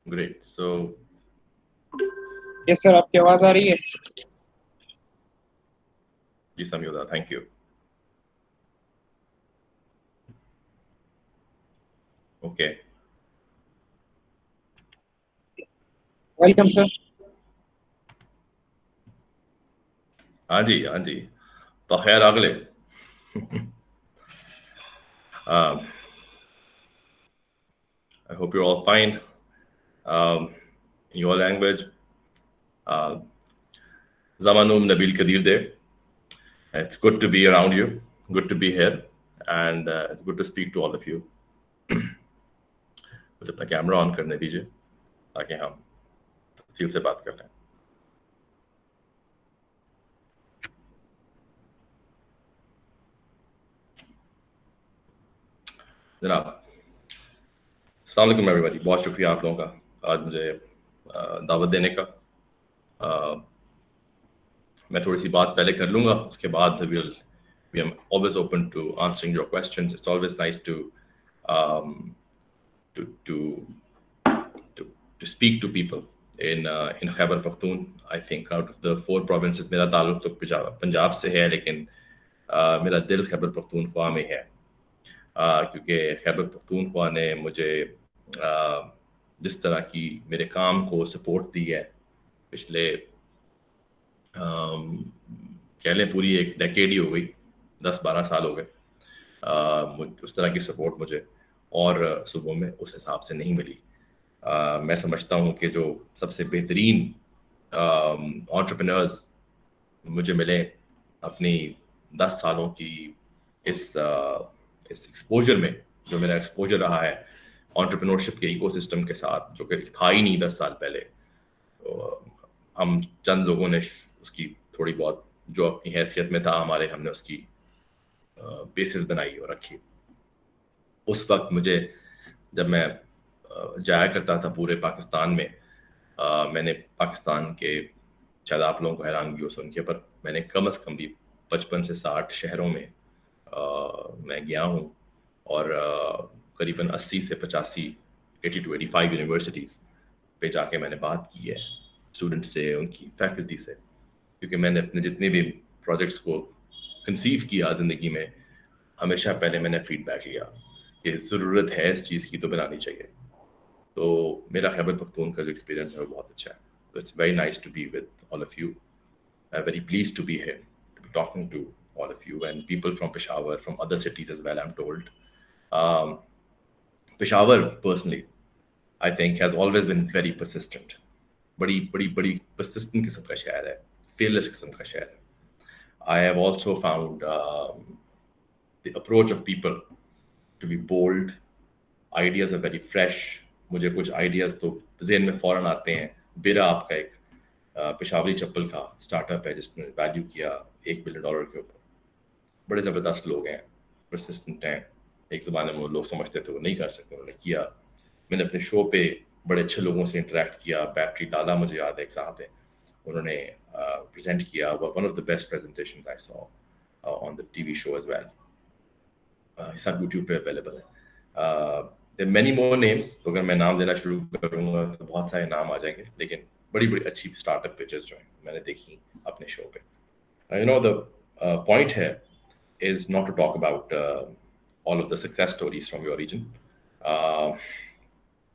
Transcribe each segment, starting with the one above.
Great. So, yes sir, आपकी आवाज आ रही है? जी Samyuda, thank you. Okay. Welcome sir. हाँ जी, तो खैर अगले I hope you're all fine in your language. Zamanum Nabil Kadir there. It's good to be around you, good to be here, and it's good to speak to all of you. मुझे अपना camera on करने दीजिए ताकि हम तफसील से बात कर लें। जनाब, अस्सलाम वालेकुम एवरीबॉडी, बहुत शुक्रिया आप लोगों का आज मुझे दावत देने का। मैं थोड़ी सी बात पहले कर लूँगा, उसके बाद we are always open to answering your questions. It's always nice um, to to to speak to people in Khyber Pakhtoon. I think out of the 4 provinces मेरा ताल्लुक तो पंजाब से है, लेकिन मेरा दिल खैबर पख्तूनख्वा में है, क्योंकि खैबर पख्तूनख्वा ने मुझे जिस तरह की मेरे काम को सपोर्ट दी है पिछले कह लें पूरी एक डेकेड ही हो गई, 10-12 साल हो गए। उस तरह की सपोर्ट मुझे और सूबों में उस हिसाब से नहीं मिली। मैं समझता हूँ कि जो सबसे बेहतरीन एंटरप्रेन्योर्स मुझे मिले अपनी 10 सालों की इस एक्सपोजर में, जो मेरा एक्सपोजर रहा है एंटरप्रेन्योरशिप के इकोसिस्टम के साथ, जो कि था ही नहीं 10 साल पहले। तो हम चंद लोगों ने उसकी थोड़ी बहुत जो अपनी हैसियत में था हमारे, हमने उसकी बेसिस बनाई और रखी। उस वक्त मुझे, जब मैं जाया करता था पूरे पाकिस्तान में, मैंने पाकिस्तान के, शायद आप लोगों को हैरानगी हो सुन के, पर मैंने कम से कम भी 55 से 60 शहरों में मैं गया हूँ और करीबन 80 से 85 80 to 85 यूनिवर्सिटीज़ पे जाके मैंने बात की है स्टूडेंट से, उनकी फैकल्टी से, क्योंकि मैंने अपने जितने भी प्रोजेक्ट्स को कंसीव किया ज़िंदगी में, हमेशा पहले मैंने फीडबैक लिया कि ज़रूरत है इस चीज़ की तो बनानी चाहिए। तो मेरा खैबर पख्तून का जो एक्सपीरियंस है वो बहुत अच्छा है। तो it's very nice to be with all of you. Very pleased to be here, to be talking to all of you and people from Peshawar, from other cities as well, I'm told. Peshawar, personally, I think has always been very persistent. बड़ी persistent किस्म का शहर है, fearless किस्म का शहर है। I have also found the approach of people to be bold. Ideas are very fresh. मुझे कुछ आइडियाज़ तो जेहन में फ़ौरन आते हैं। बेरा आपका एक पेशावरी चप्पल का स्टार्टअप है जिसने वैल्यू किया $1 बिलियन के ऊपर। बड़े ज़बरदस्त लोग हैं, परसिस्टेंट हैं। एक ज़माने में वो लोग समझते थे वो नहीं कर सकते, उन्होंने किया। मैंने अपने शो पे बड़े अच्छे लोगों से इंटरेक्ट किया। बैटरी डाला, मुझे याद है एक साहब है, उन्होंने प्रेजेंट किया, one of the best presentations I saw on the TV show as well. सब यूट्यूब पे अवेलेबल है। देयर मेनी मोर नेम्स, तो अगर मैं नाम देना शुरू करूँगा तो बहुत सारे नाम आ जाएंगे, लेकिन बड़ी अच्छी स्टार्टअप पिचेस जो हैं मैंने देखी अपने शो पे। You know, the point here is not to talk about all of the success stories from your region.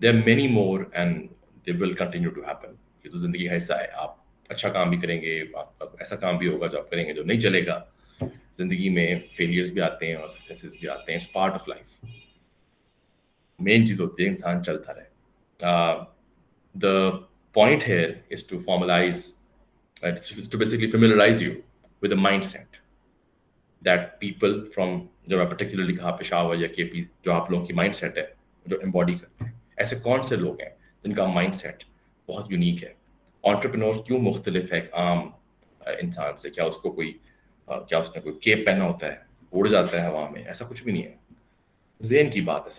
There are many more and they will continue to happen. ये तो ज़िंदगी है, ऐसा है, आप अच्छा काम भी करेंगे, आपका ऐसा काम भी होगा जो आप करेंगे जो नहीं चलेगा। ज़िंदगी में फेलियर्स भी आते हैं और सक्सेसेस भी आते हैं, it's part of life. Main चीज़ होती है इंसान चलता रहे। The point here is to formalize, is to basically familiarize you with a mindset that people from, जो मैं particularly कहा पेशावर या केपी, जो आप लोगों की mindset है जो embody करते हैं, ऐसे कौन से लोग हैं जिनका mindset बहुत यूनिक है। एंटरप्रेन्योर क्यों मुख्तलिफ है एक आम इंसान से? क्या उसको कोई क्या उसने कोई केप पहना होता है, उड़ जाता है हवा में? ऐसा कुछ भी नहीं है। ज़हन की बात है,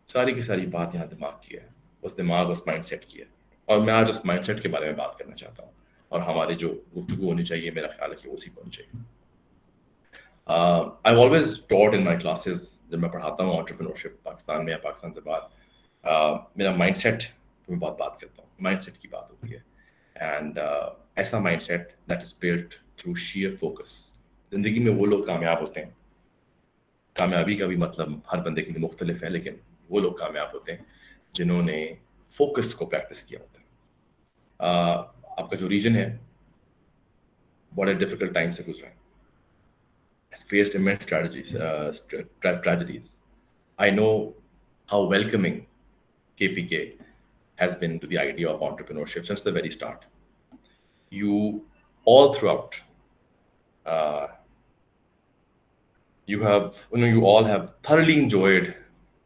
सारी की सारी बात यहाँ दिमाग की है, उस दिमाग उस माइंडसेट की है। और मैं आज उस माइंडसेट के बारे में बात करना चाहता हूँ, और हमारी जो गुफ्तगू होनी चाहिए, मेरा ख्याल है कि उसी को होनी चाहिए। I've always taught in my classes, जब मैं पढ़ाता हूँ एंटरप्रेन्योरशिप पाकिस्तान में या पाकिस्तान से बाहर, मेरा माइंडसेट मैं बहुत बात करता हूँ, माइंडसेट की बात होती है। एंड ऐसा mindset that is built through share focus. जिंदगी में वो लोग कामयाब होते हैं, कामयाबी का भी मतलब हर बंदे के लिए मुख्तलिफ है, लेकिन वो लोग कामयाब होते हैं जिन्होंने फोकस को प्रैक्टिस किया होता है। आपका जो रीजन है बड़े डिफिकल्ट टाइम से गुजरा है, has faced immense tragedies. I know how welcoming KPK has been to the idea of entrepreneurship since the very start. You all throughout, uh, you all have thoroughly enjoyed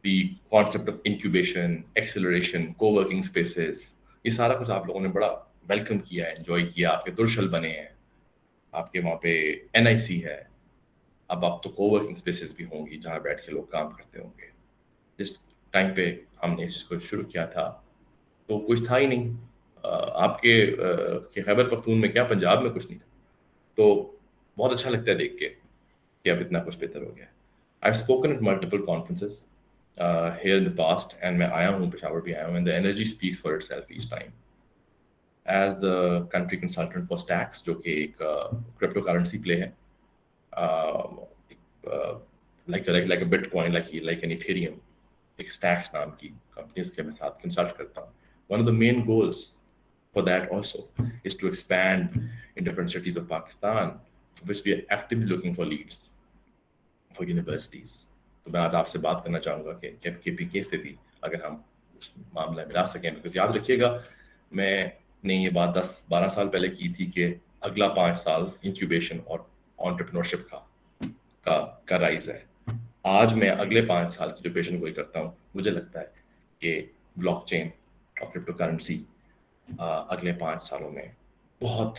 the concept of incubation, acceleration, co-working spaces. ये सारा कुछ आप लोगों ने बड़ा welcome किया है, enjoy किया, आपके दुर्शल बने हैं, आपके वहाँ पे NIC है, अब आप तो कोवर्किंग स्पेसेस भी होंगी जहाँ बैठ के लोग काम करते होंगे। जिस टाइम पे हमने इस चीज़ को शुरू किया था तो कुछ था ही नहीं। आपके के खैबर पख्तून में क्या, पंजाब में कुछ नहीं था। तो बहुत अच्छा लगता है देख के कि अब इतना कुछ बेहतर हो गया। I have spoken at multiple conferences here in the past, and मैं आया हूँ, पेशावर भी आया हूँ, and the energy speaks for itself each time. As the country consultant for Stacks, जो कि एक क्रिप्टो करेंसी प्ले है, like a Bitcoin, like an Ethereum, एक Stacks नाम की कंपनी के मैं साथ कंसल्ट करता हूँ. One of the main goals for that also is to expand in different cities of Pakistan, which we are actively looking for leads for universities. तो मैं आज आपसे बात करना चाहूँगा कि KPK से भी अगर हम उस मामले में मिला सकें, बिकॉज याद रखिएगा मैंने ये बात 10-12 साल पहले की थी कि अगला 5 साल इंक्यूबेशन और एंटरप्रेन्योरशिप का राइज है. आज मैं अगले 5 साल की जो पेशन गोई करता हूँ, मुझे लगता है कि ब्लॉकचेन और क्रिप्टो करेंसी अगले 5 सालों में बहुत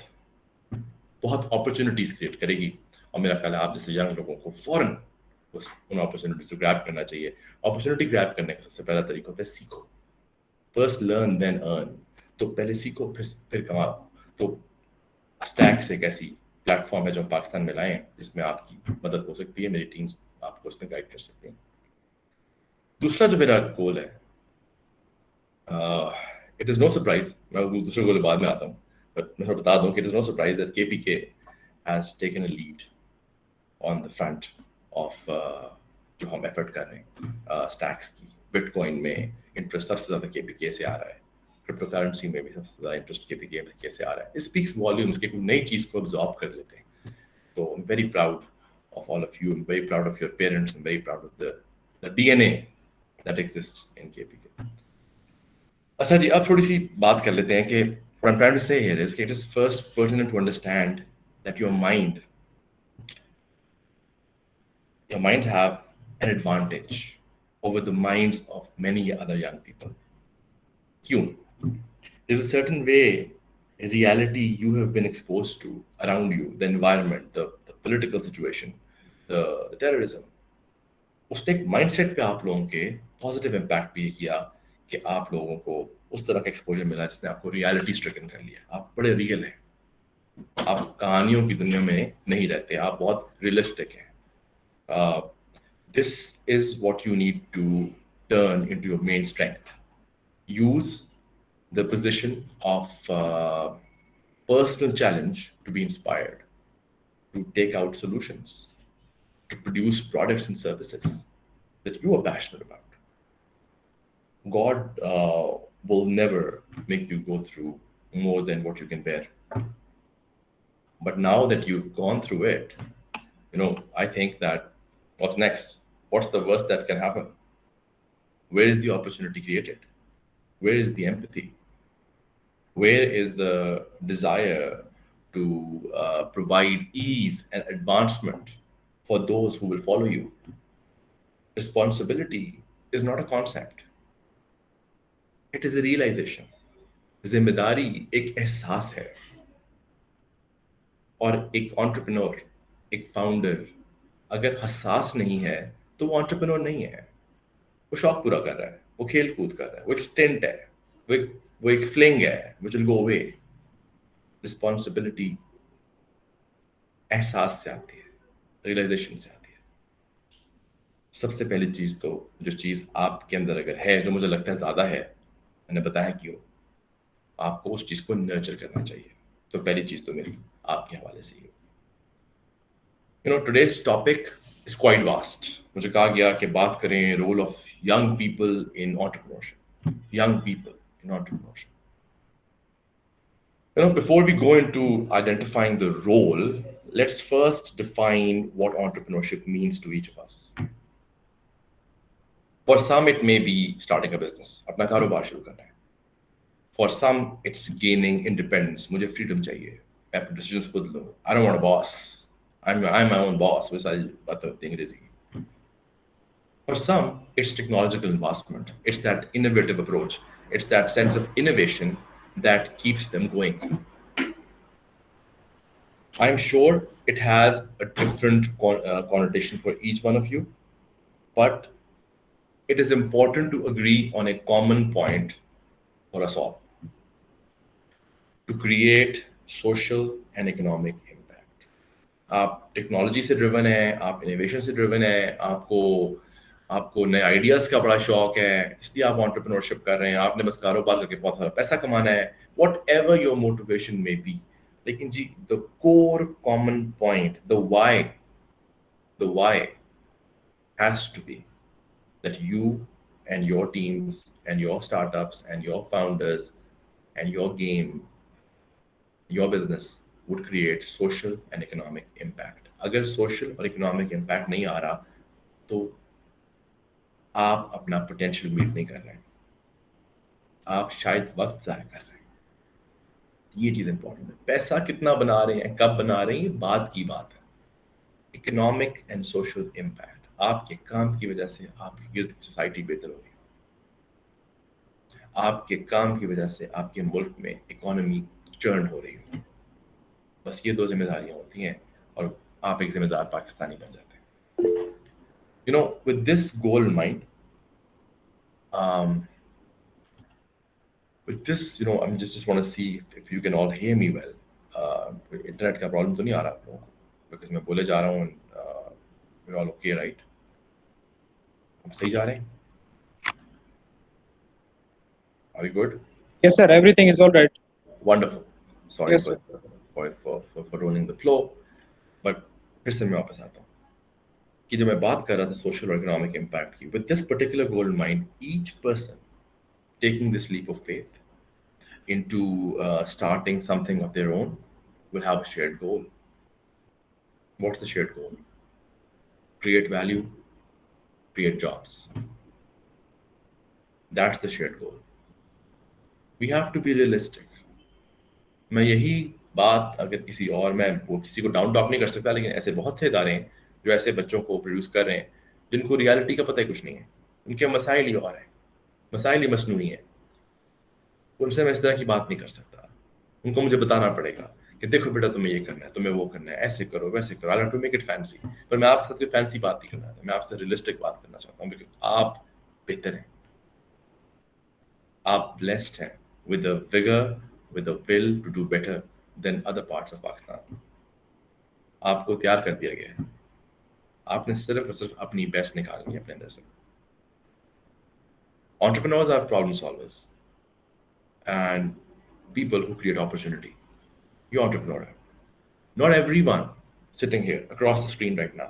बहुत अपॉर्चुनिटीज क्रिएट करेगी. और मेरा ख्याल है आप जैसे यंग लोगों को फौरन उन अपॉर्चुनिटीज को ग्रैब करना चाहिए. अपॉर्चुनिटी ग्रैब करने का सबसे पहला तरीका होता है सीखो. First learn then earn. तो पहले सीखो फिर कमाओ. तो स्टैक्स एक ऐसी प्लेटफॉर्म है जो हम पाकिस्तान में लाए हैं जिसमें आपकी मदद हो सकती है. मेरी टीम्स आपको उसमें गाइड कर सकती हैं. दूसरा जो मेरा गोल है, इट इज़ नो सरप्राइज, मैं दूसरे गोल बाद में आता हूँ, बट मैं बता दूँ कि it is no surprise that KPK has taken a lead on the front of जो हम एफर्ट कर रहे हैं स्टैक्स की. बिटकॉइन में इंटरेस्ट सबसे ज़्यादा KPK से आ रहा है. क्रिप्टो करेंसी में भी सबसे ज़्यादा इंटरेस्ट KPK से आ रहा है. इट स्पीक्स वॉल्यूम्स कि कोई नई चीज़ को अब्जॉर्ब कर लेते हैं. तो I am very proud of all of you. I'm very proud of your parents. I'm very proud of the DNA that exists in KPK. अच्छा जी, अब थोड़ी सी बात कर लेते हैं कि what I'm trying to say here is that it is first pertinent to understand that your minds have an advantage over the minds of many other young people. क्यों? There's a certain way reality you have been exposed to around you, the environment, the political situation, the terrorism. उसने एक mindset पे आप लोगों के positive impact भी किया कि आप लोगों को उस तरह का एक्सपोजर मिला जिसने आपको रियलिटी स्ट्रिकन कर लिया. आप बड़े रियल हैं, आप कहानियों की दुनिया में नहीं रहते, आप बहुत रियलिस्टिक हैं. This is what you need to turn into your main strength. Use the position of personal challenge to be inspired, to take out solutions, to produce products and services that you are passionate about. God will never make you go through more than what you can bear. But now that you've gone through it, I think that what's next? What's the worst that can happen? Where is the opportunity created? Where is the empathy? Where is the desire to provide ease and advancement for those who will follow you? Responsibility is not a concept. It is a realization. जिम्मेदारी एक एहसास है. और एक entrepreneur, एक founder अगर हसास नहीं है तो वो एंटरप्रेन्योर नहीं है. वो शौक पूरा कर रहा है, वो खेल कूद कर रहा है, वो एक स्टेंट है, वो एक फ्लिंग है which will go away. Responsibility एहसास से आती है, रियलाइजेशन से आती है. सबसे पहली चीज तो जो चीज आपके अंदर अगर है, जो मुझे लगता है ज्यादा है, मैंने बताया क्यों। आपको उस चीज को नर्चर करना चाहिए। तो पहली चीज तो मेरी आपके हवाले से ही। Today's topic is quite vast. मुझे कहा गया कि बात करें role of young people in entrepreneurship. Young people in entrepreneurship. Before we go into identifying the role, let's first define what entrepreneurship means to each of us. For some, it may be starting a business, अपना कारोबार शुरू करना है. For some, it's gaining independence. मुझे freedom चाहिए. मैं अपने decisions खुद लूँ. I don't want a boss. I'm my own boss. वो सारी बातें होती हैं अंग्रेजी की. For some, it's technological advancement. It's that innovative approach. It's that sense of innovation that keeps them going. I'm sure it has a different connotation for each one of you, but it is important to agree on a common point for us all to create social and economic impact. आप technology से driven है, आप innovation से driven है, आपको आपको नए ideas का बड़ा शौक है, इसलिए आप एंटरप्रेन्योरशिप कर रहे हैं, आपने बस कारोबार करके बहुत सारा पैसा कमाना है, whatever your motivation may be. लेकिन जी the core common point, the why has to be that you and your teams and your startups and your founders and your game, your business would create social and economic impact. अगर social और economic impact नहीं आ रहा तो आप अपना potential meet नहीं कर रहे हैं, आप शायद वक्त जाया कर रहे हैं. ये चीज इंपॉर्टेंट है. पैसा कितना बना रहे हैं, कब बना रहे हैं, ये बात की बात है. इकोनॉमिक एंड सोशल इम्पैक्ट, आपके काम की वजह से आपकी गिर्द सोसाइटी बेहतर हो रही है, आपके काम की वजह से आपके मुल्क में इकोनॉमी चर्न हो रही है. बस ये दो जिम्मेदारियां होती हैं और आप एक जिम्मेदार पाकिस्तानी बन जाते हैं. With this goal in mind, with this, I'm just want to see if you can all hear me well. Internet का प्रॉब्लम तो नहीं आ रहा आप लोगों को? बिकॉज मैं बोले जा रहा हूँ. we're all okay, right? हम सही जा रहे हैं? Are we good? Yes, sir. Everything is all right. Wonderful. Sorry Yes, for, sir. for ruining the flow. But फिर से मैं वापस आता हूँ कि जब मैं बात कर रहा था सोशल और इकोनॉमिक इम्पैक्ट की, with this particular goal in mind, each person taking this leap of faith into starting something of their own will have a shared goal. What's the shared goal? Create value, create jobs. That's the shared goal. We have to be realistic. मैं यही बात अगर किसी और, मैं वो किसी को डाउन टॉक नहीं कर सकता, लेकिन ऐसे बहुत से इदारे हैं जो ऐसे बच्चों को प्रोड्यूस कर रहे हैं जिनको रियलिटी का पता ही कुछ नहीं है. उनके मसाइल ही और हैं, मसाइल ही मसनूई है. उनसे मैं इस तरह की बात नहीं कर सकता. उनको मुझे बताना पड़ेगा कि देखो बेटा तुम्हें ये करना है, तुम्हें वो करना है, ऐसे करो वैसे करो. I have to make it fancy. पर मैं आपके साथ कोई फैंसी बात नहीं करना चाहता, मैं आपसे रियलिस्टिक बात करना चाहता हूँ. बिकॉज आप बेहतर हैं, आप ब्लेस्ड हैं with a vigor, with a will to do better than other parts of Pakistan. आपको तैयार कर दिया गया है, आपने सिर्फ और सिर्फ अपनी बेस्ट निकालनी है अपने अंदर से. Entrepreneurs are problem solvers and people who create opportunity. You entrepreneur. Not everyone sitting here across the screen right now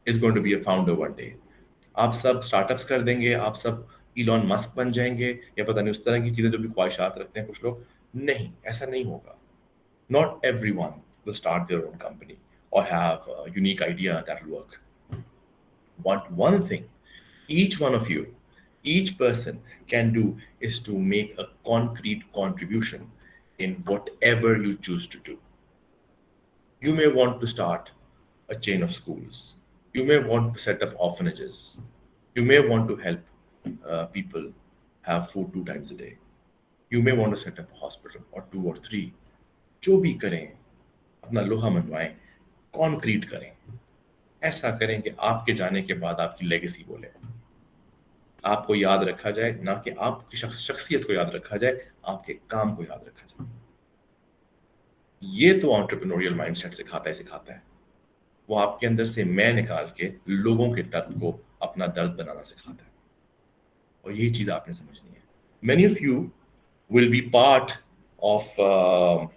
is going to be a founder one day. आप सब स्टार्टअप्स कर देंगे, आप सब इलॉन मस्क बन जाएंगे, या पता नहीं उस तरह की चीजें जो भी ख्वाहिशात रखते हैं कुछ लोग. नहीं, ऐसा नहीं होगा. Not everyone will start their own company or have a unique idea that will work. One thing each one of you, each person can do is to make a concrete contribution in whatever you choose to do. You may want to start a chain of schools. You may want to set up orphanages. You may want to help people have food 2 times a day. You may want to set up a hospital or 2 or 3. जो भी करें, अपना लोहा मनवाएं, concrete करें. ऐसा करें कि आपके जाने के बाद आपकी लेगेसी बोले, आपको याद रखा जाए, ना कि आपकी शख्सियत को याद रखा जाए, आपके काम को याद रखा जाए. ये तो एंटरप्रेन्योरियल माइंडसेट सिखाता है. वो आपके अंदर से मैं निकाल के लोगों के दर्द को अपना दर्द बनाना सिखाता है. और यही चीज आपने समझनी है. Many of you will be part of a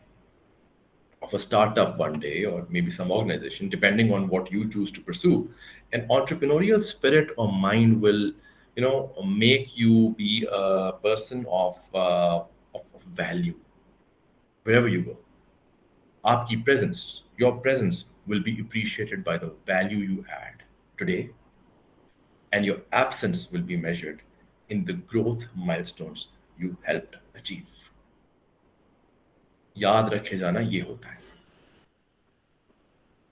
startup one day, or maybe some organization, depending on what you choose to pursue. An entrepreneurial spirit or mind will, make you be a person of value wherever you go. Aapki presence, your presence will be appreciated by the value you add today, and your absence will be measured in the growth milestones you helped achieve. याद रखे जाना ये होता है,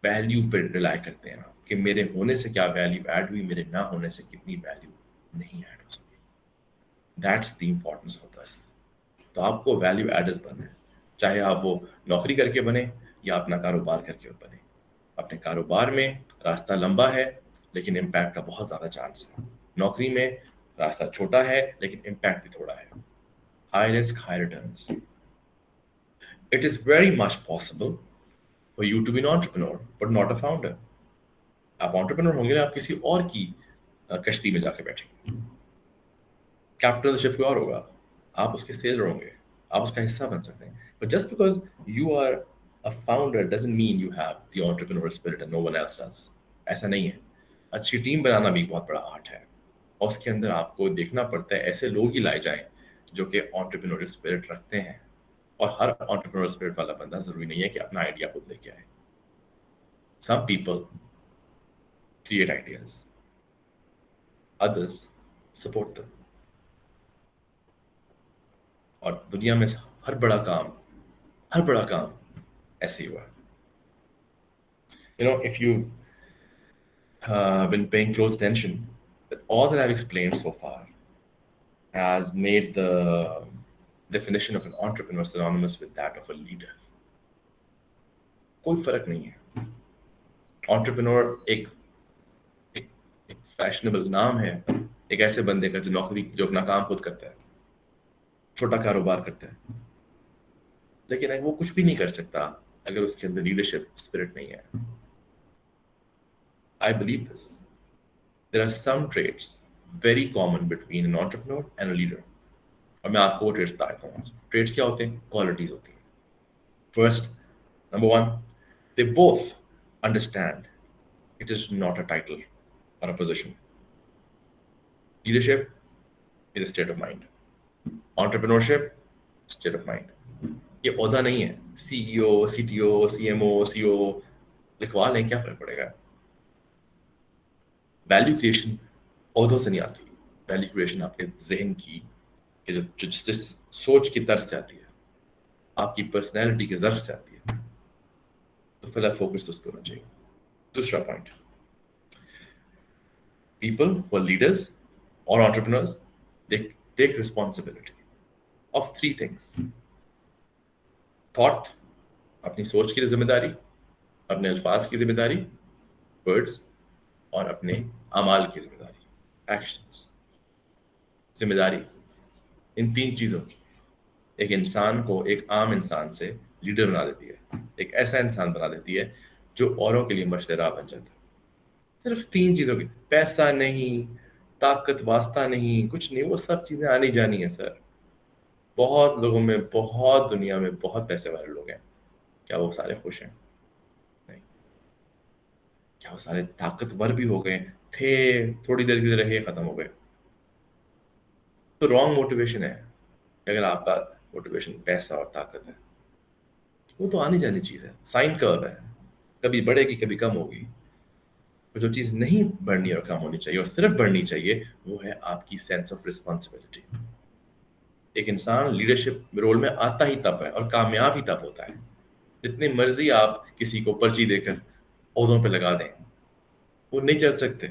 value पे rely करते हैं आप कि मेरे होने से क्या वैल्यू ऐड हुई, मेरे ना होने से कितनी वैल्यू नहीं ऐड हो सकी. That's the importance of this. तो आपको वैल्यू एडर्स बनना है, चाहे आप वो नौकरी करके बने या अपना कारोबार करके बने. अपने कारोबार में रास्ता लंबा है लेकिन इम्पैक्ट का बहुत ज़्यादा चांस है. नौकरी में रास्ता छोटा है लेकिन इम्पैक्ट भी थोड़ा है. High risk high returns. It is very much possible for you to be an entrepreneur but not a founder. आप entrepreneur होंगे ना, आप किसी और की कश्ती में जाके बैठेंगे. कैप्टन शिप कोई और होगा, आप उसके सेलर होंगे, आप उसका हिस्सा बन सकते हैं. But just because you are a founder doesn't mean you have the entrepreneur spirit and no one else does. ऐसा नहीं है. अच्छी टीम बनाना भी बहुत बड़ा आर्ट है, और उसके अंदर आपको देखना पड़ता है ऐसे लोग ही लाए जाएं जो कि entrepreneurial spirit रखते हैं. और हर entrepreneurial spirit वाला बंदा जरूरी नहीं है कि अपना आइडिया खुद लेके आए. Some people create ideas, others support them. और दुनिया में हर बड़ा काम ऐसे ही हुआ. If you've been paying close attention, that all that I've explained so far has made the definition of an entrepreneur synonymous with that of a leader. कोई फर्क नहीं है. Entrepreneur एक फैशनेबल नाम है एक ऐसे बंदे का जो अपना काम खुद करता है, छोटा कारोबार करता है, लेकिन वो कुछ भी नहीं कर सकता अगर उसके अंदर लीडरशिप स्पिरिट नहीं है. I believe this. There are some traits very common between an entrepreneur and a leader. और मैं आपको वो ट्रेट्स बताता हूँ. ट्रेट्स क्या होते हैं? क्वालिटीज होती हैं. First, number one, they both understand it is not a title or a position. Leadership is a state of mind. Entrepreneurship, state of mind. ये ओहदा नहीं है. CEO, CTO, CMO, CO लिखवा लें, क्या फर्क पड़ेगा? वैल्यू क्रिएशन ओहदों से नहीं आती. वैल्यू क्रिएशन आपके जहन की जो जिस सोच की तर्ज से आती है, आपकी पर्सनैलिटी के ज़र्फ से आती है. तो फिलहाल फोकस तो उस पर होना चाहिए. दूसरा point, people who are leaders or entrepreneurs, they take responsibility of three things. Thought, अपनी सोच की जिम्मेदारी, अपने अल्फाज की जिम्मेदारी, वर्ड्स, और अपने अमाल की जिम्मेदारी, एक्शंस. जिम्मेदारी इन तीन चीज़ों की एक इंसान को एक आम इंसान से लीडर बना देती है, एक ऐसा इंसान बना देती है जो औरों के लिए मशदरा बन जाता है. सिर्फ तीन चीज़ों की. पैसा नहीं, ताकत वास्ता नहीं, कुछ नहीं, वो सब चीज़ें आनी जानी है सर. बहुत लोगों में, बहुत दुनिया में बहुत पैसे वाले लोग हैं, क्या वो सारे खुश हैं? नहीं. क्या वो सारे ताकतवर भी हो गए? थे, थोड़ी देर के लिए रहे, खत्म हो गए. तो रॉन्ग मोटिवेशन है. अगर आपका मोटिवेशन पैसा और ताकत है, वो तो आनी जानी चीज़ है, साइन कर्व है, कभी बढ़ेगी कभी कम होगी. तो जो चीज़ नहीं बढ़नी और कम होनी चाहिए और सिर्फ बढ़नी चाहिए, वो है आपकी सेंस ऑफ रिस्पॉन्सिबिलिटी. एक इंसान लीडरशिप रोल में आता ही तब है और कामयाब ही तब होता है जितनी मर्जी आप किसी को पर्ची देकर ओहदों पे लगा दें, वो नहीं चल सकते.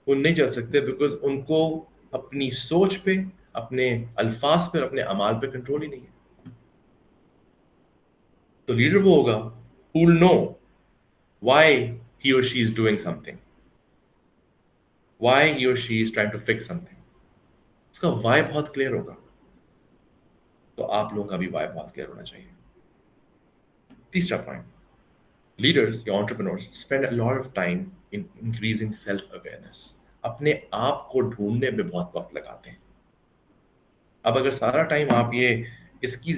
वो नहीं चल सकते बिकॉज उनको अपनी सोच पे, अपने अल्फाज पे, अपने अमाल पे कंट्रोल ही नहीं है. तो लीडर वो होगा who will know why he or she is doing something, why he or she is trying to fix something. उसका why बहुत क्लियर होगा. तो आप लोगों का भी why बहुत क्लियर होना चाहिए. तीसरा पॉइंट, लीडर्स या entrepreneurs spend a lot of time in increasing self awareness. अपने आप को ढूंढने में बहुत वक्त लगाते हैं. अब अगर सारा टाइम आप ये इसकी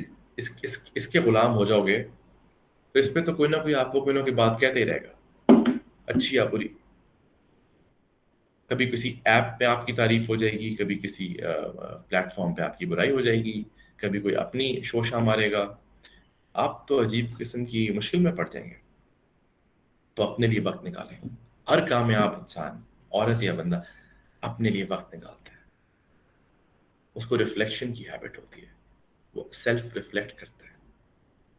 इसके गुलाम हो जाओगे तो इस पे तो कोई ना कोई आपको कोई ना कोई बात कहते ही रहेगा, अच्छी या बुरी। कभी किसी ऐप पे आपकी तारीफ हो जाएगी, कभी किसी प्लेटफॉर्म पे आपकी बुराई हो जाएगी, कभी कोई अपनी शोषा मारेगा। आप तो अजीब किस्म की मुश्किल में पड़ जाएंगे। तो अपने लिए वक्त निकालें। हर काम में आप इंसान, औरत या बंदा, अपने लिए वक्त निकालता है। उसको रिफ्लेक्शन की हैबिट होती है, वो सेल्फ रिफ्लेक्ट करता है,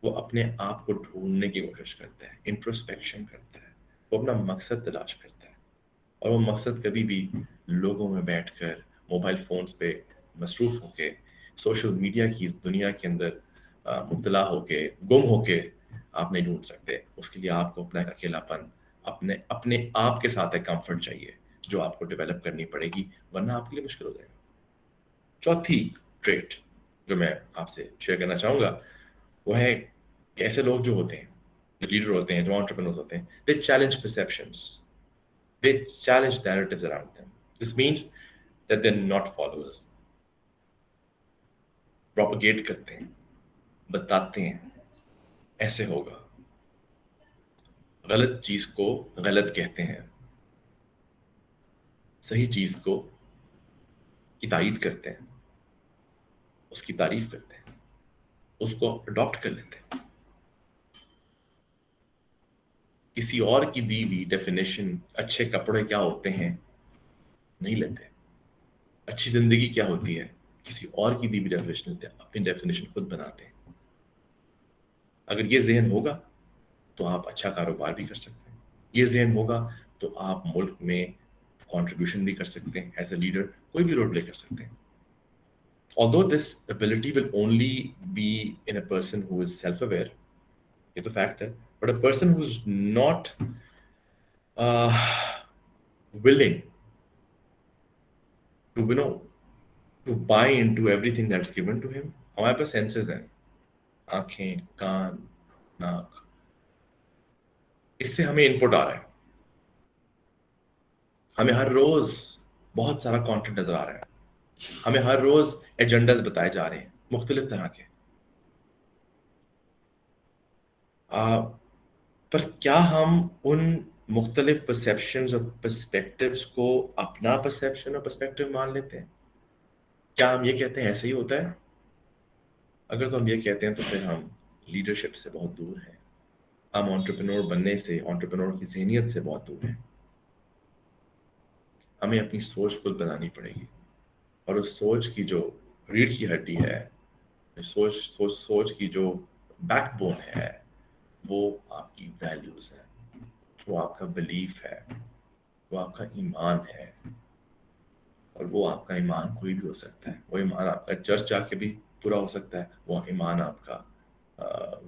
वो अपने आप को ढूंढने की कोशिश करता है, इंट्रोस्पेक्शन करता है, वो अपना मकसद तलाश करता है। और वो मकसद कभी भी लोगों में बैठकर मोबाइल फोन्स पे मसरूफ होके सोशल मीडिया की इस दुनिया के अंदर मुब्तला होके गुम होके आप नहीं ढूंढ सकते। उसके लिए आपको अपना एक अकेलापन, अपने अपने आप के साथ एक कंफर्ट चाहिए जो आपको डेवलप करनी पड़ेगी, वरना आपके लिए मुश्किल हो जाएगा। चौथी ट्रेट जो मैं आपसे शेयर करना चाहूंगा वो है कि ऐसे लोग जो होते हैं, जो लीडर होते हैं, जो एंटरप्रेन्योर्स होते हैं, they challenge perceptions, they challenge narratives around them. This means that they're not followers. Propagate करते हैं, बताते हैं ऐसे होगा, गलत चीज को गलत कहते हैं, सही चीज को की तायीद करते हैं, उसकी तारीफ करते हैं, उसको अडॉप्ट कर लेते हैं। किसी और की दी हुई डेफिनेशन अच्छे कपड़े क्या होते हैं नहीं लेते। अच्छी जिंदगी क्या होती है किसी और की दी हुई डेफिनेशन, अपनी डेफिनेशन खुद बनाते हैं। अगर ये जहन होगा तो आप अच्छा कारोबार भी कर सकते हैं। ये ज़हन होगा तो आप मुल्क में कंट्रीब्यूशन भी कर सकते हैं, एज ए लीडर कोई भी रोल प्ले कर सकते हैं। Although this ability will only be in a person who is self-aware, ये तो फैक्ट है, but a person who's not uh, willing to to buy into everything that's given to him। हमारे पास senses हैं, आंखें, कान, नाक, इससे हमें इनपुट आ रहा है। हमें हर रोज बहुत सारा कंटेंट नजर आ रहा है, हमें हर रोज एजेंडास बताए जा रहे हैं मुख्तलिफ तरह के। पर क्या हम उन मुख्तलिफ परसेप्शंस और पर्सपेक्टिव्स को अपना परसेप्शन और पर्सपेक्टिव मान लेते हैं? क्या हम ये कहते हैं ऐसे ही होता है? अगर तो हम ये कहते हैं तो फिर हम लीडरशिप से बहुत दूर हैं, हम एंटरप्रेन्योर बनने से, एंटरप्रेन्योर की ज़हनियत से बहुत दूर हैं। हमें अपनी सोच खुद बनानी पड़ेगी, और उस सोच की जो रीढ़ की हड्डी है, सोच की जो बैकबोन है, वो आपकी वैल्यूज है, वो आपका बिलीफ है, वो आपका ईमान है। और वो आपका ईमान कोई भी हो सकता है। वो ईमान आपका चर्च जाके भी पूरा हो सकता है, वो ईमान आपका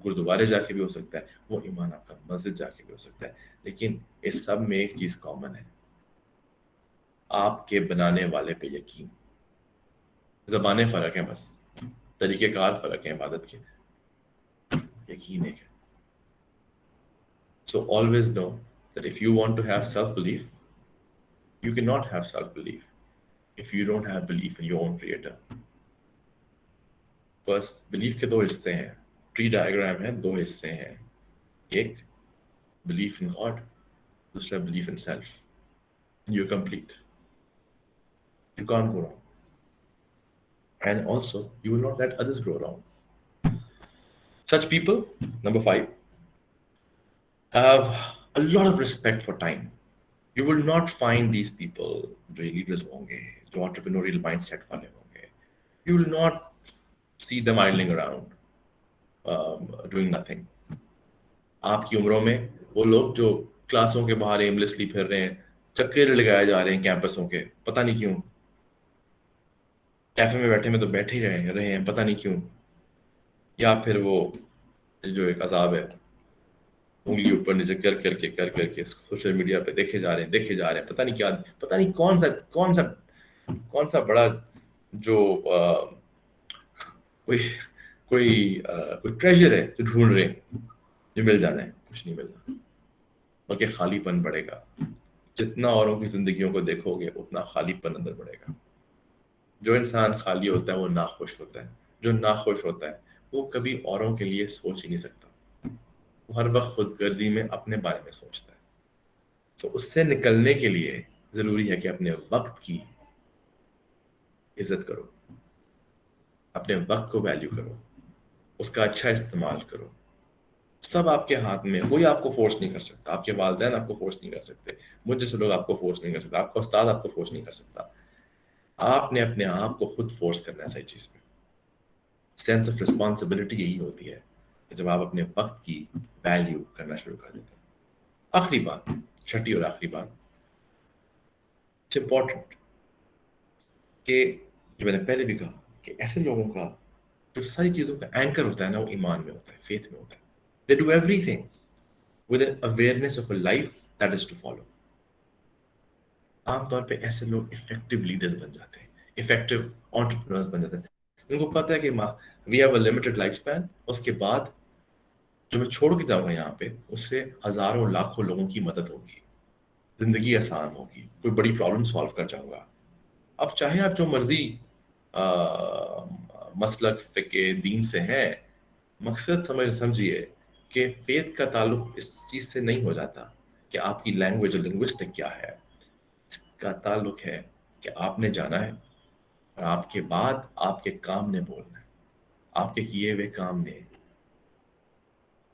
गुरुद्वारे जाके भी हो सकता है, वो ईमान आपका मस्जिद जाके भी हो सकता है। लेकिन इस सब में एक चीज कॉमन है, आपके बनाने वाले पे यकीन। ज़बानें फ़र्क हैं, बस तरीक़ेकार फ़र्क है इबादत के, यकीन एक है। So always know that if you want to have self-belief, you cannot have self-belief if you don't have belief in your own creator. बस बिलीफ के दो हिस्से हैं, ट्री डायग्राम है, दो हिस्से हैं, एक बिलीफ इन गॉड, दूसरा belief in self. You're complete. You can't go wrong. And also, you will not let others go wrong. Such people, number 5, have a lot of respect for time. You will not find these people जो leaders होंगे, जो entrepreneurial mindset वाले होंगे, you will not see them idling around, doing nothing. आपकी उम्रों में वो लोग जो क्लासों के बाहर एमलेसली फिर रहे हैं, चक्के लगाए जा रहे हैं कैंपसों के, पता नहीं क्यों, कैफे में बैठे में तो बैठे ही रहे हैं, पता नहीं क्यों। या फिर वो जो एक अजाब है, उंगली ऊपर नीचे कर करके सोशल मीडिया पे देखे जा रहे हैं, पता नहीं क्या, पता नहीं कौन सा बड़ा जो कोई कोई ट्रेजर है जो ढूंढ रहे हैं, जो मिल जाना है, कुछ नहीं मिलना, बल्कि खालीपन बढ़ेगा। जितना औरों की जिंदगियों को देखोगे उतना खालीपन अंदर बढ़ेगा। जो इंसान खाली होता है वो नाखुश होता है, जो नाखुश होता है वो कभी औरों के लिए सोच ही नहीं सकता, वो हर वक्त खुदगर्जी में अपने बारे में सोचता है। तो उससे निकलने के लिए ज़रूरी है कि अपने वक्त की इज्जत करो, अपने वक्त को वैल्यू करो, उसका अच्छा इस्तेमाल करो। सब आपके हाथ में, कोई आपको फोर्स नहीं कर सकता, आपके वालिदैन आपको फोर्स नहीं कर सकते, मुझ जैसे लोग आपको फोर्स नहीं कर सकता, आपका उस्ताद आपको फोर्स नहीं कर सकता। आपने अपने आप को खुद फोर्स करना है सही चीज़ में। सेंस ऑफ रिस्पॉन्सिबिलिटी यही होती है कि जब आप अपने वक्त की वैल्यू करना शुरू कर देते हैं। आखिरी बात, छठी और आखिरी बात, इट्स इम्पॉर्टेंट कि जो मैंने पहले भी कहा कि ऐसे लोगों का जो सारी चीज़ों का एंकर होता है ना, वो ईमान में होता है, फेथ में होता है। They do everything with an awareness of a life that is to follow. आमतौर पे ऐसे लोग इफेक्टिव लीडर्स बन जाते हैं, इफेक्टिव एंटरप्रेन्योर्स बन जाते हैं। उनको पता है कि we have a limited life span, उसके बाद जो मैं छोड़ के जाऊंगा यहाँ पे, उससे हजारों लाखों लोगों की मदद होगी, जिंदगी आसान होगी, कोई बड़ी प्रॉब्लम सॉल्व कर जाऊंगा। अब चाहे आप जो मर्जी मसलक फ़िक़्ह दीन से हैं, मकसद समझिए कि फेथ का ताल्लुक इस चीज़ से नहीं हो जाता कि आपकी लैंग्वेज और लिंग्विस्टिक क्या है। इसका ताल्लुक है कि आपने जाना है और आपके बाद आपके काम ने बोलना है, आपके किए हुए काम ने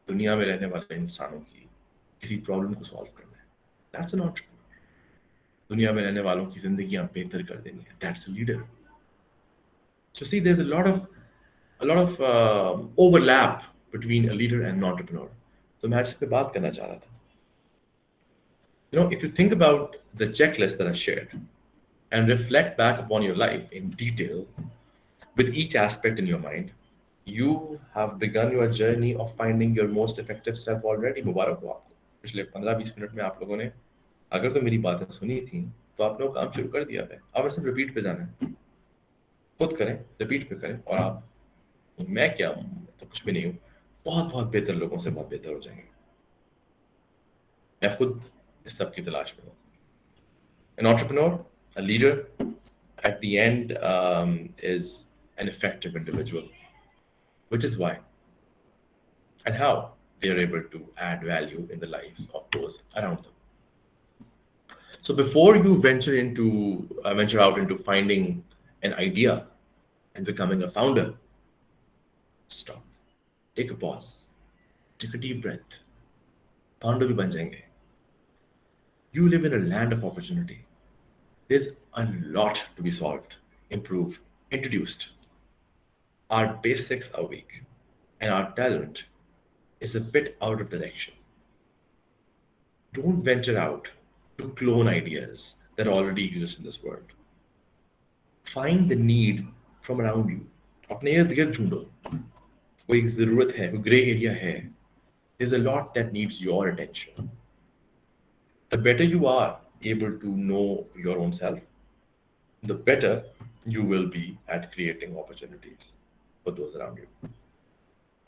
दुनिया में रहने वाले इंसानों की किसी प्रॉब्लम को सॉल्व करना है। That's an entrepreneur. दुनिया में रहने वालों की जिंदगियां बेहतर कर देनी है, that's a leader. So see, there's a lot of overlap between a leader and an entrepreneur. तो मैं इस पे बात करना चाह रहा था। If you think about the checklist that I shared and reflect back upon your life in detail with each aspect in your mind, you have begun your journey of finding your most effective self already. मुबारक हो आपको। पिछले 15-20 minute में आप लोगों ने अगर तो मेरी बातें सुनी थी तो आप लोग काम शुरू कर दिया है। अब सिर्फ रिपीट पे जाना है, खुद करें, रिपीट पे करें, और आप, मैं क्या हूँ, तो कुछ भी नहीं हूँ, बहुत बहुत बेहतर लोगों से बहुत बेहतर हो जाएंगे। मैं खुद इस सब की तलाश में हूँ। An entrepreneur, a leader, at the end is an effective individual, which is why and how they are able to add value in the lives of those around them. So before you venture out into finding an idea and becoming a founder, stop, take a pause, take a deep breath. Founder भी बन जाएंगे। You live in a land of opportunity. There's a lot to be solved, improved, introduced. Our basics are weak, and our talent is a bit out of direction. Don't venture out to clone ideas that already exist in this world. Find the need from around you. अपने इर्द गिर्द ढूंढो, कोई जरूरत है, कोई grey area है. There's a lot that needs your attention. The better you are able to know your own self, the better you will be at creating opportunities for those around you.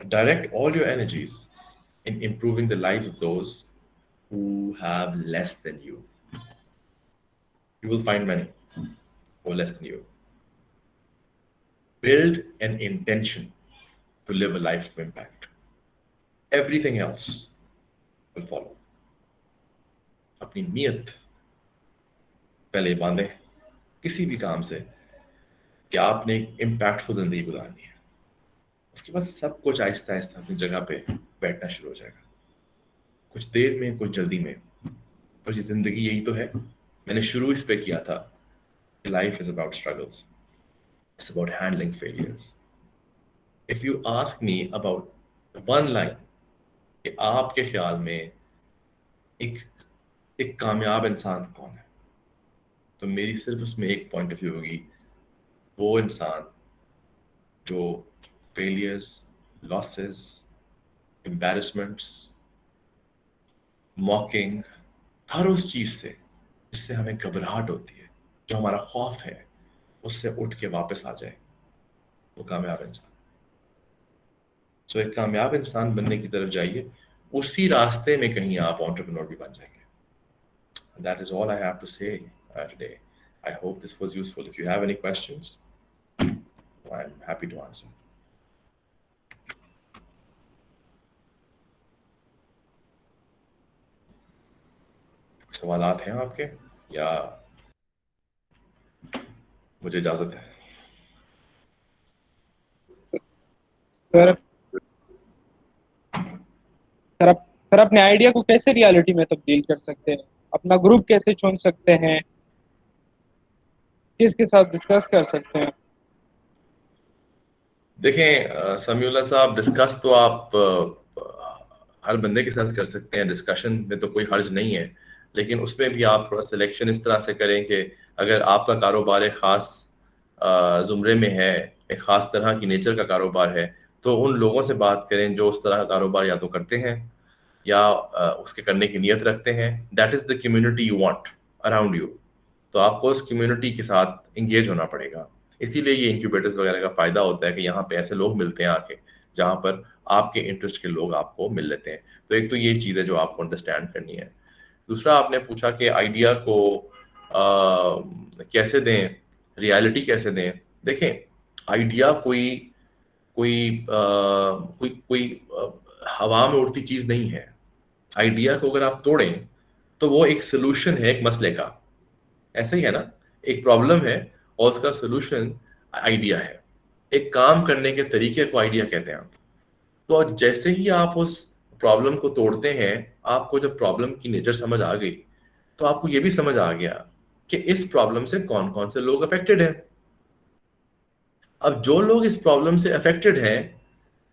Direct all your energies in improving the lives of those who have less than you. You will find many who are less than you. Build an intention to live a life of impact. Everything else will follow. अपनी नीयत पहले बांधे किसी भी काम से कि आपने एक इम्पैक्टफुल जिंदगी गुजारनी है। उसके बाद सब कुछ आहिस्ता आहिस्ता अपनी जगह पे बैठना शुरू हो जाएगा, कुछ देर में, कुछ जल्दी में, पर ये जिंदगी यही तो है। मैंने शुरू इस पे किया था, life is about struggles, it's about handling failures. If you ask me about one line कि आपके ख्याल में एक एक कामयाब इंसान कौन है, तो मेरी सिर्फ उसमें एक पॉइंट ऑफ व्यू होगी, वो इंसान जो फेलियर्स, लॉसेस, एम्बैरेसमेंट्स, मॉकिंग, हर उस चीज से जिससे हमें घबराहट होती है, जो हमारा खौफ है, उससे उठ के वापस आ जाए, वो कामयाब इंसान। सो एक कामयाब इंसान बनने की तरफ जाइए, उसी रास्ते में कहीं आप एंटरप्रेन्योर भी बन जाएंगे। That is all I have to say today. I hope this was useful. If you have any questions, I am happy to answer. सवालात हैं आपके या मुझे इजाजत है? सर सर अपने आइडिया को कैसे रियलिटी में तब्दील कर सकते हैं? अपना ग्रुप कैसे चुन सकते हैं? किसके साथ डिस्कस कर सकते हैं? देखें समीउल्लाह साहब, डिस्कस तो आप हर बंदे के साथ कर सकते हैं, डिस्कशन में तो कोई हर्ज नहीं है, लेकिन उसमें भी आप थोड़ा सिलेक्शन इस तरह से करें कि अगर आपका कारोबार एक ख़ास ज़ुमरे में है, एक ख़ास तरह की नेचर का कारोबार है, तो उन लोगों से बात करें जो उस तरह का कारोबार या तो करते हैं या उसके करने की नीयत रखते हैं। That is the community you want around you. तो आपको उस कम्युनिटी के साथ इंगेज होना पड़ेगा। इसीलिए ये इंक्यूबेटर्स वगैरह का फ़ायदा होता है कि यहाँ पे ऐसे लोग मिलते हैं आके, जहाँ पर आपके इंटरेस्ट के लोग आपको मिल लेते हैं। तो एक तो ये चीज़ है जो आपको अंडरस्टैंड करनी है। दूसरा, आपने पूछा कि आइडिया को कैसे दें, रियलिटी कैसे दें। देखें, आइडिया कोई कोई कोई कोई हवा में उड़ती चीज़ नहीं है। आइडिया को अगर आप तोड़ें तो वो एक सोल्यूशन है एक मसले का। ऐसा ही है ना, एक प्रॉब्लम है और उसका सोल्यूशन आइडिया है। एक काम करने के तरीके को आइडिया कहते हैं। तो जैसे ही आप उस प्रॉब्लम को तोड़ते हैं, आपको जब प्रॉब्लम की नेचर समझ आ गई, तो आपको ये भी समझ आ गया कि इस प्रॉब्लम से कौन कौन से लोग अफेक्टेड हैं। अब जो लोग इस प्रॉब्लम से अफेक्टेड हैं,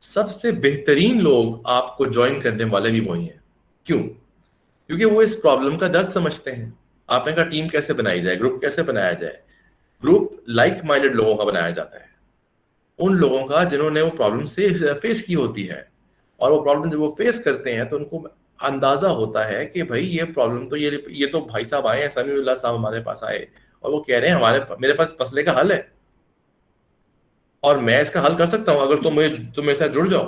सबसे बेहतरीन लोग आपको ज्वाइन करने वाले भी वही हैं। क्यों? क्योंकि वो इस प्रॉब्लम का दर्द समझते हैं। आपने कहा टीम कैसे बनाई जाए, ग्रुप कैसे बनाया जाए। ग्रुप लाइक माइंडेड लोगों का बनाया जाता है, उन लोगों का जिन्होंने वो प्रॉब्लम से फेस की होती है। और वो प्रॉब्लम जब वो फेस करते हैं तो उनको अंदाजा होता है कि भाई ये प्रॉब्लम तो ये तो भाई साहब आए हैं, समीउल्लाह साहब हमारे पास आए और वो कह रहे हैं मेरे पास मसले का हल है और मैं इसका हल कर सकता हूं अगर तुम मेरे साथ जुड़ जाओ।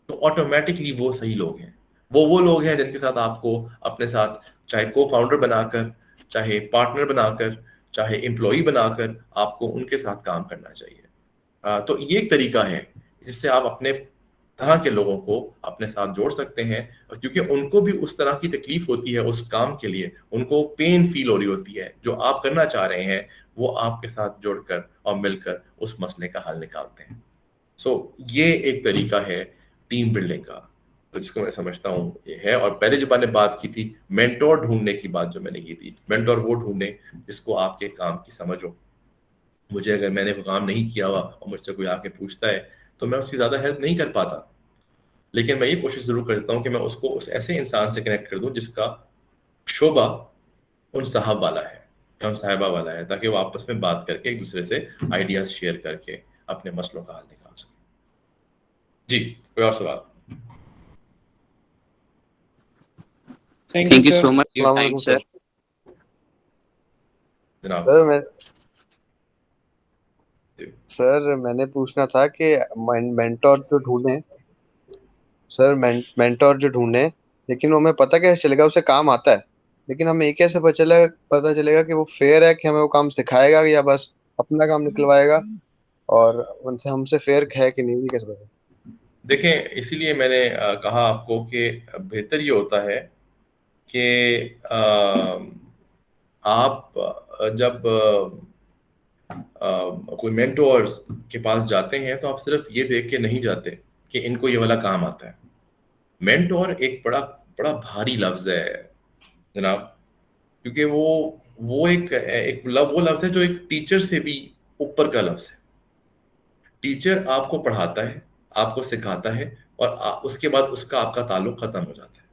तो ऑटोमेटिकली वो सही लोग हैं। वो लोग हैं जिनके साथ आपको अपने साथ, चाहे को फाउंडर बनाकर, चाहे पार्टनर बनाकर, चाहे एम्प्लॉई बनाकर, आपको उनके साथ काम करना चाहिए। तो ये एक तरीका है जिससे आप अपने तरह के लोगों को अपने साथ जोड़ सकते हैं। और क्योंकि उनको भी उस तरह की तकलीफ होती है उस काम के लिए, उनको पेन फील हो रही होती है जो आप करना चाह रहे हैं, वो आपके साथ जुड़कर और मिलकर उस मसले का हल निकालते हैं। सो ये एक तरीका है टीम बिल्डिंग का, तो जिसको मैं समझता हूँ ये है। और पहले जो मैंने बात की थी मेंटोर ढूंढने की, बात जो मैंने की थी, मेंटोर वो ढूंढे जिसको आपके काम की समझ हो। मुझे अगर मैंने कोई काम नहीं किया हुआ और मुझसे कोई आके पूछता है तो मैं उसकी ज़्यादा हेल्प नहीं कर पाता, लेकिन मैं ये कोशिश ज़रूर करता हूँ कि मैं उसको उस ऐसे इंसान से कनेक्ट कर दूँ जिसका शोबा उन साहब वाला है या उन साहिबा वाला है, ताकि वो आपस में बात करके एक दूसरे से आइडियाज शेयर करके अपने मसलों का हल निकाल सकें। जी, कोई और सवाल? Thank you Thank you sir. so much for your अस्सलाम time, वालेकुम sir. सर। जनाब सर मैं जी। सर मैंने पूछना था कि मेंटोर जो ढूंढे सर, मेंटोर जो ढूंढे, लेकिन वो हमें पता कैसे चलेगा उसे काम आता है? लेकिन हमें ये कैसे पता चलेगा कि वो फेयर है, कि हमें वो काम सिखाएगा या बस अपना काम निकलवाएगा, और उनसे हमसे फेयर है कि नहीं, ये कैसे पता? देखें, इसीलिए मैंने कहा आपको कि बेहतर ये होता है कि आप जब कोई मेंटोर्स के पास जाते हैं तो आप सिर्फ ये देख के नहीं जाते कि इनको ये वाला काम आता है। मेंटोर एक बड़ा बड़ा भारी लफ्ज है जनाब, क्योंकि वो एक वो लफ्ज है जो एक टीचर से भी ऊपर का लफ्ज है। टीचर आपको पढ़ाता है, आपको सिखाता है और उसके बाद उसका आपका ताल्लुक खत्म हो जाता है।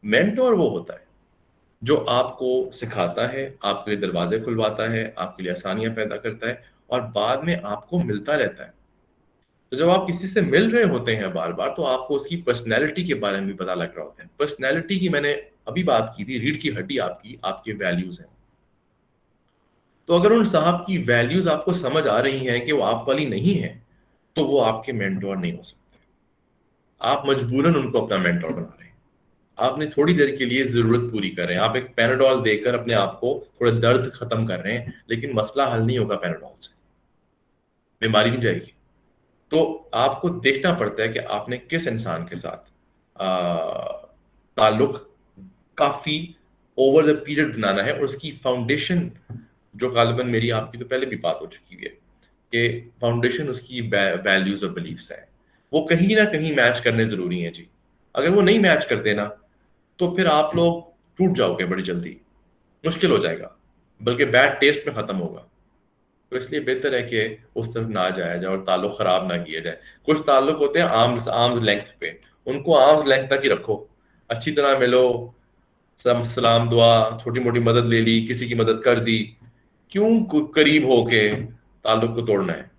मेंटोर वो होता है जो आपको सिखाता है, आपके लिए दरवाजे खुलवाता है, आपके लिए आसानियां पैदा करता है और बाद में आपको मिलता रहता है। तो जब आप किसी से मिल रहे होते हैं बार बार, तो आपको उसकी पर्सनैलिटी के बारे में भी पता लग रहा होता है। पर्सनैलिटी की मैंने अभी बात की थी, रीढ़ की हड्डी आपकी आपके वैल्यूज हैं। तो अगर उन साहब की वैल्यूज आपको समझ आ रही हैं कि वो आप वाली नहीं है, तो वो आपके मेंटोर नहीं हो सकते। आप मजबूरन उनको अपना मेंटोर बना रहे हैं। आपने थोड़ी देर के लिए जरूरत पूरी कर रहे हैं, आप एक पैराडोल देकर अपने आप को थोड़ा दर्द खत्म कर रहे हैं, लेकिन मसला हल नहीं होगा पैराडोल से। बीमारी नहीं जाएगी। तो आपको देखना पड़ता है कि आपने किस इंसान के साथ ताल्लुक काफी ओवर द पीरियड बनाना है, और उसकी फाउंडेशन जो गालिबन मेरी आपकी तो पहले भी बात हो चुकी है कि फाउंडेशन उसकी वैल्यूज और बिलीफ्स है, वो कहीं ना कहीं मैच करने जरूरी है जी। अगर वो नहीं मैच करते ना, तो फिर आप लोग टूट जाओगे बड़ी जल्दी, मुश्किल हो जाएगा, बल्कि बैड टेस्ट में खत्म होगा। तो इसलिए बेहतर है कि उस तरफ ना जाया जाए और ताल्लुक खराब ना किया जाए। कुछ ताल्लुक होते हैं आर्म्स आर्म्स लेंथ पे, उनको आर्म्स लेंथ तक ही रखो, अच्छी तरह मिलो, सलाम दुआ, छोटी मोटी मदद ले ली, किसी की मदद कर दी। क्यों करीब होके ताल्लुक को तोड़ना है?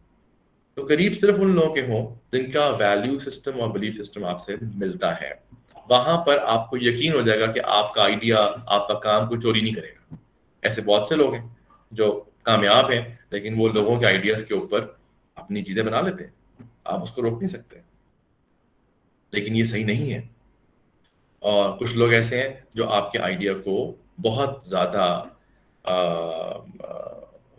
तो करीब सिर्फ उन लोगों के हों जिनका वैल्यू सिस्टम और बिलीफ सिस्टम आपसे मिलता है। वहां पर आपको यकीन हो जाएगा कि आपका आइडिया, आपका काम कोई चोरी नहीं करेगा। ऐसे बहुत से लोग हैं जो कामयाब हैं, लेकिन वो लोगों के आइडियाज के ऊपर अपनी चीजें बना लेते हैं, आप उसको रोक नहीं सकते। लेकिन ये सही नहीं है। और कुछ लोग ऐसे हैं जो आपके आइडिया को बहुत ज्यादा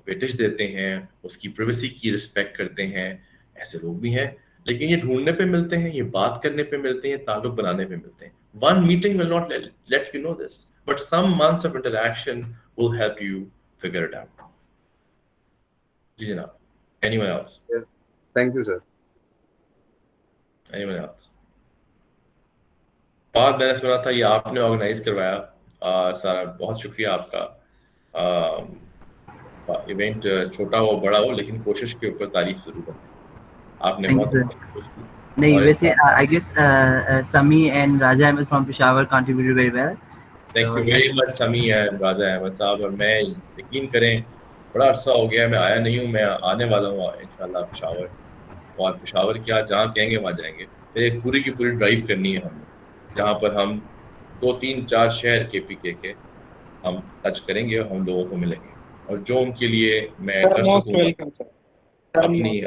वेटेज देते हैं, उसकी प्राइवेसी की रिस्पेक्ट करते हैं। ऐसे लोग भी हैं, लेकिन ये ढूंढने पे मिलते हैं, ये बात करने पे मिलते हैं, ताल्लुक बनाने पे मिलते हैं। One meeting will not let you know this, but some months of interaction will help you figure it out. जी जनाब, anyone else? Thank you sir. anyone else? बात मैंने सुना था ये आपने ऑर्गेनाइज करवाया, सारा बहुत शुक्रिया आपका। इवेंट छोटा हो बड़ा हो, लेकिन कोशिश के ऊपर तारीफ जरूर है। आपने Thank बहुत you, अच्छी कोशिश की। नहीं और वैसे I guess Sami and Raja Ahmed from Peshawar contributed very well. Thank So you yeah, very much समी एंड राजा अहमद साहब। और मैं, यकीन करें, बड़ा अरसा हो गया मैं आया नहीं हूँ। मैं आने वाला हूँ इंशाल्लाह पेशावर, और पेशावर क्या, जहाँ कहेंगे वहाँ जाएंगे। फिर एक पूरी की पूरी ड्राइव करनी है हमने, जहाँ पर हम 2 3 4 शहर के हम टच करेंगे और हम लोगों को मिलेंगे, और जो उनके लिए मैं सर कर मोस्ट सकूंगा वेलकम सर। अपनी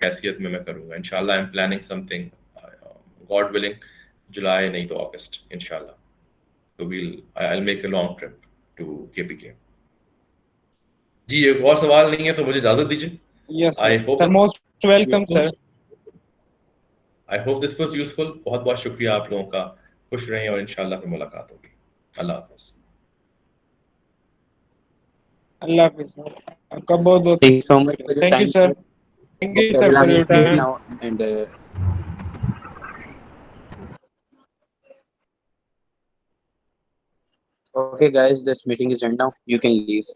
हैसियत में मैं करूंगा इंशाल्लाह। I am planning something, God willing, जुलाई नहीं तो अगस्त इंशाल्लाह। तो I'll make a long trip to KPK। जी, एक और सवाल नहीं है तो मुझे इजाजत दीजिए। Yes I sir, hope sir most welcome sir. This was useful. बहुत बहुत शुक्रिया आप लोगों का। खुश रहें और इंशाल्लाह फिर मुलाकात होगी। अल्लाह हाफिज। अल्लाह हाफिज सर, आपका बहुत बहुत Thank you so much for your thank you time, sir. sir. Thank you Okay, sir we'll for have your to leave time. now, and okay, guys, this meeting is end now. You can leave.